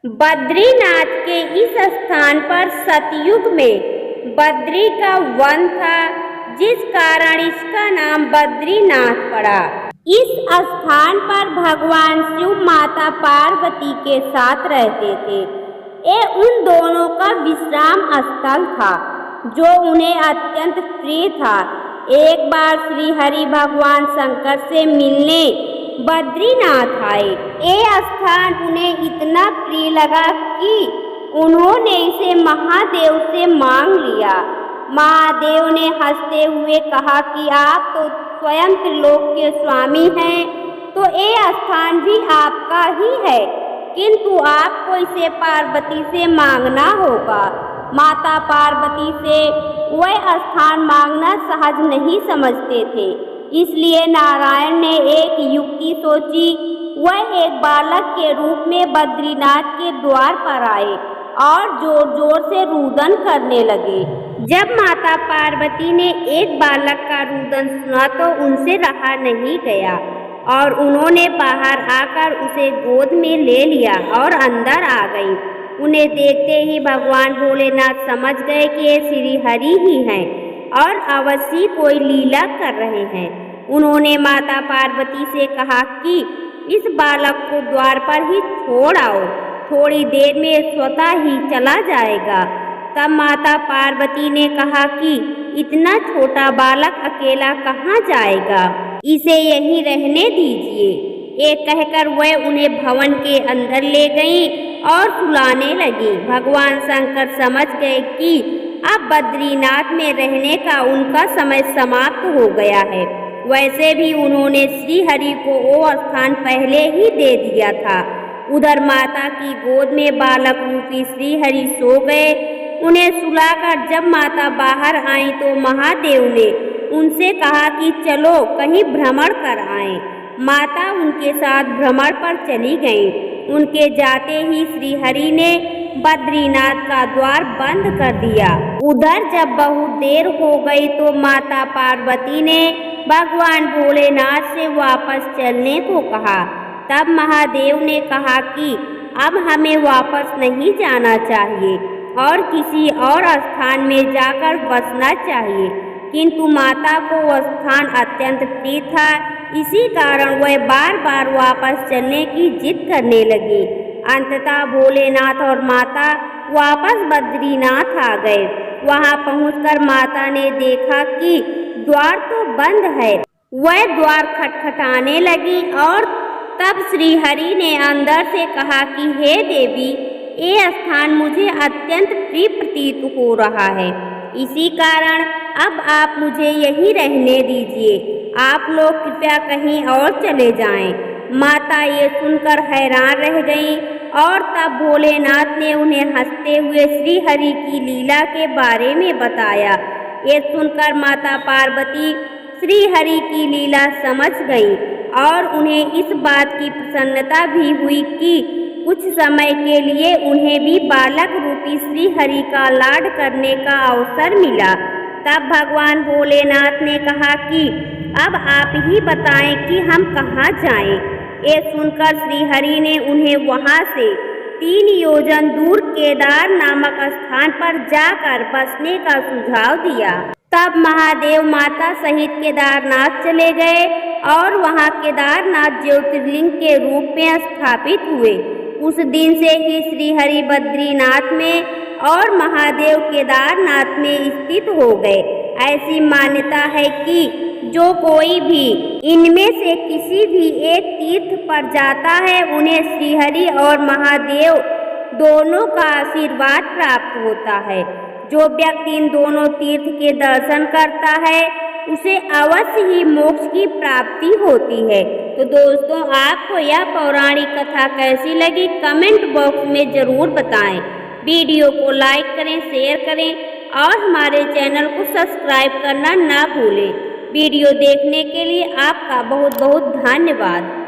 बद्रीनाथ के इस स्थान पर सतयुग में बद्री का वन था, जिस कारण इसका नाम बद्रीनाथ पड़ा। इस स्थान पर भगवान शिव माता पार्वती के साथ रहते थे। ये उन दोनों का विश्राम स्थल था, जो उन्हें अत्यंत प्रिय था। एक बार श्री हरि भगवान शंकर से मिलने बद्रीनाथ आए। ये स्थान उन्हें इतना प्रिय लगा कि उन्होंने इसे महादेव से मांग लिया। महादेव ने हंसते हुए कहा कि आप तो स्वयं त्रिलोक के स्वामी हैं, तो ये स्थान भी आपका ही है, किंतु आपको इसे पार्वती से मांगना होगा। माता पार्वती से वह स्थान मांगना सहज नहीं समझते थे, इसलिए नारायण ने एक युक्ति सोची। वह एक बालक के रूप में बद्रीनाथ के द्वार पर आए और जोर जोर से रुदन करने लगे। जब माता पार्वती ने एक बालक का रुदन सुना तो उनसे रहा नहीं गया और उन्होंने बाहर आकर उसे गोद में ले लिया और अंदर आ गई। उन्हें देखते ही भगवान भोलेनाथ समझ गए कि ये श्री हरि ही हैं और अवश्य कोई लीला कर रहे हैं। उन्होंने माता पार्वती से कहा कि इस बालक को द्वार पर ही छोड़ आओ, थोड़ी देर में स्वतः ही चला जाएगा। तब माता पार्वती ने कहा कि इतना छोटा बालक अकेला कहाँ जाएगा, इसे यहीं रहने दीजिए। ये कहकर वह उन्हें भवन के अंदर ले गई और सुलाने लगी। भगवान शंकर समझ गए कि अब बद्रीनाथ में रहने का उनका समय समाप्त हो गया है। वैसे भी उन्होंने श्री हरि को वो स्थान पहले ही दे दिया था। उधर माता की गोद में बालक रूपी श्री हरि सो गए। उन्हें सुलाकर जब माता बाहर आई तो महादेव ने उनसे कहा कि चलो कहीं भ्रमण कर आएं। माता उनके साथ भ्रमण पर चली गईं। उनके जाते ही श्री हरि ने बद्रीनाथ का द्वार बंद कर दिया। उधर जब बहुत देर हो गई तो माता पार्वती ने भगवान भोलेनाथ से वापस चलने को कहा। तब महादेव ने कहा कि अब हमें वापस नहीं जाना चाहिए और किसी और स्थान में जाकर बसना चाहिए, किंतु माता को वह स्थान अत्यंत प्रिय था। इसी कारण वह बार बार वापस चलने की जिद करने लगी। अंततः भोलेनाथ और माता वापस बद्रीनाथ आ गए। वहां पहुंचकर माता ने देखा कि द्वार तो बंद है। वह द्वार खटखटाने लगी और तब श्री हरि ने अंदर से कहा कि हे देवी, ये स्थान मुझे अत्यंत प्रिय प्रतीत हो रहा है, इसी कारण अब आप मुझे यहीं रहने दीजिए। आप लोग कृपया कहीं और चले जाएं। माता ये सुनकर हैरान रह गईं और तब भोलेनाथ ने उन्हें हंसते हुए श्री हरि की लीला के बारे में बताया। ये सुनकर माता पार्वती श्री हरि की लीला समझ गईं और उन्हें इस बात की प्रसन्नता भी हुई कि कुछ समय के लिए उन्हें भी बालक रूपी श्री हरि का लाड करने का अवसर मिला। तब भगवान भोलेनाथ ने कहा कि अब आप ही बताएं कि हम कहाँ जाएं। ये सुनकर श्री हरि ने उन्हें वहाँ से 3 योजन दूर केदार नामक स्थान पर जाकर बसने का सुझाव दिया। तब महादेव माता सहित केदारनाथ चले गए और वहाँ केदारनाथ ज्योतिर्लिंग के रूप में स्थापित हुए। उस दिन से ही श्री हरि बद्रीनाथ में और महादेव केदारनाथ में स्थित हो गए। ऐसी मान्यता है कि जो कोई भी इनमें से किसी भी एक तीर्थ पर जाता है, उन्हें श्रीहरि और महादेव दोनों का आशीर्वाद प्राप्त होता है। जो व्यक्ति इन दोनों तीर्थ के दर्शन करता है, उसे अवश्य ही मोक्ष की प्राप्ति होती है। तो दोस्तों, आपको यह पौराणिक कथा कैसी लगी कमेंट बॉक्स में ज़रूर बताएं। वीडियो को लाइक करें, शेयर करें और हमारे चैनल को सब्सक्राइब करना ना भूलें। वीडियो देखने के लिए आपका बहुत बहुत धन्यवाद।